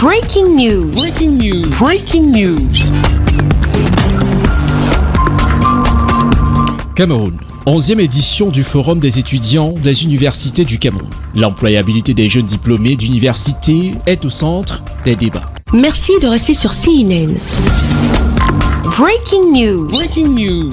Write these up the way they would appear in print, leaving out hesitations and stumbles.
Breaking news. Breaking news. Breaking news. Cameroun. 11e édition du Forum des étudiants des universités du Cameroun. L'employabilité des jeunes diplômés d'université est au centre des débats. Merci de rester sur CNN. Breaking news. Breaking news.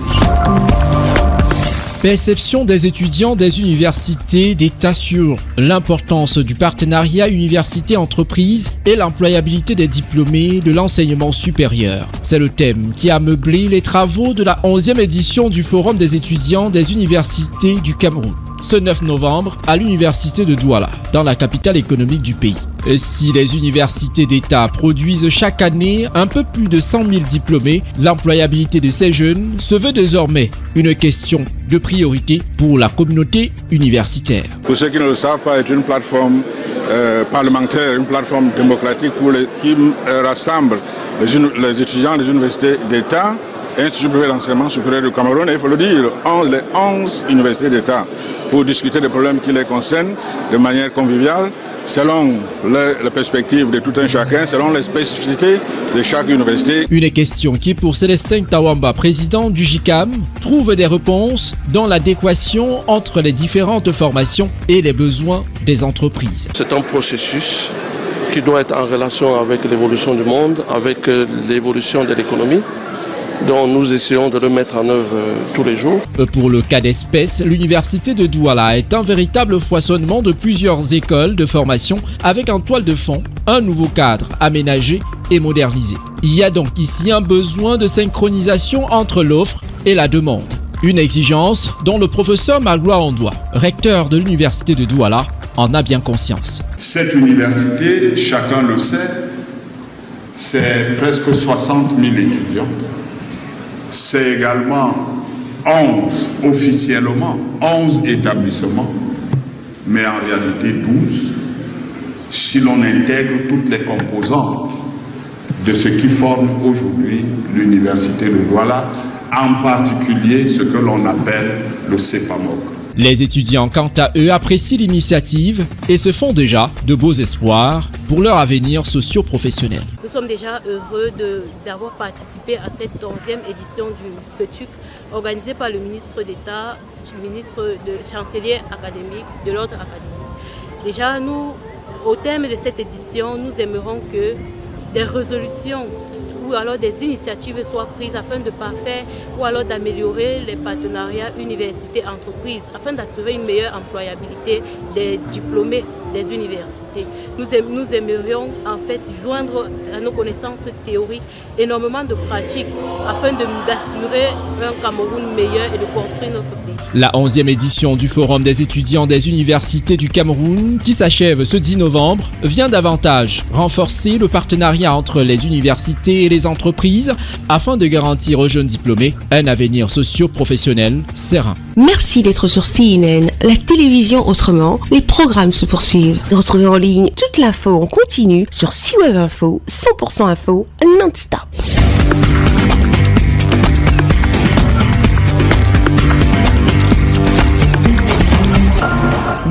Perception des étudiants des universités d'État sur l'importance du partenariat université-entreprise et l'employabilité des diplômés de l'enseignement supérieur. C'est le thème qui a meublé les travaux de la 11e édition du Forum des étudiants des universités du Cameroun, ce 9 novembre à l'université de Douala, dans la capitale économique du pays. Et si les universités d'État produisent chaque année un peu plus de 100 000 diplômés, l'employabilité de ces jeunes se veut désormais une question de priorité pour la communauté universitaire. Pour ceux qui ne le savent pas, est une plateforme parlementaire, une plateforme démocratique qui rassemble les étudiants des universités d'État et Institut privé d'enseignement supérieur du Cameroun, et il faut le dire, les 11 universités d'État, pour discuter des problèmes qui les concernent de manière conviviale, selon les perspectives de tout un chacun, selon les spécificités de chaque université. Une question qui, pour Célestin Tawamba, président du JICAM, trouve des réponses dans l'adéquation entre les différentes formations et les besoins des entreprises. C'est un processus qui doit être en relation avec l'évolution du monde, avec l'évolution de l'économie, dont nous essayons de le mettre en œuvre tous les jours. Pour le cas d'espèce, l'université de Douala est un véritable foisonnement de plusieurs écoles de formation avec en toile de fond un nouveau cadre aménagé et modernisé. Il y a donc ici un besoin de synchronisation entre l'offre et la demande. Une exigence dont le professeur Magloire Ondoa, recteur de l'université de Douala, en a bien conscience. Cette université, chacun le sait, c'est presque 60 000 étudiants. C'est également 11 officiellement, 11 établissements, mais en réalité 12, si l'on intègre toutes les composantes de ce qui forme aujourd'hui l'université de Douala, en particulier ce que l'on appelle le CEPAMOC. Les étudiants, quant à eux, apprécient l'initiative et se font déjà de beaux espoirs pour leur avenir socio-professionnel. Nous sommes déjà heureux d'avoir participé à cette 11e édition du FETUC organisée par le ministre d'État, le ministre de chancelier académique, de l'ordre académique. Déjà, nous, au terme de cette édition, nous aimerions que des résolutions ou alors des initiatives soient prises afin de parfaire ou alors d'améliorer les partenariats université-entreprise afin d'assurer une meilleure employabilité des diplômés des universités. Nous aimerions en fait joindre à nos connaissances théoriques énormément de pratiques afin d'assurer un Cameroun meilleur et de construire notre pays. La 11e édition du Forum des étudiants des universités du Cameroun, qui s'achève ce 10 novembre, vient davantage renforcer le partenariat entre les universités et les entreprises afin de garantir aux jeunes diplômés un avenir socio-professionnel serein. Merci d'être sur CNN, la télévision autrement. Les programmes se poursuivent. Retrouvez en ligne toute l'info en continu sur C-Web Info, 100% info, non-stop.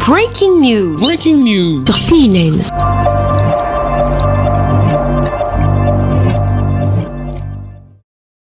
Breaking news. Breaking news. Sur CNN.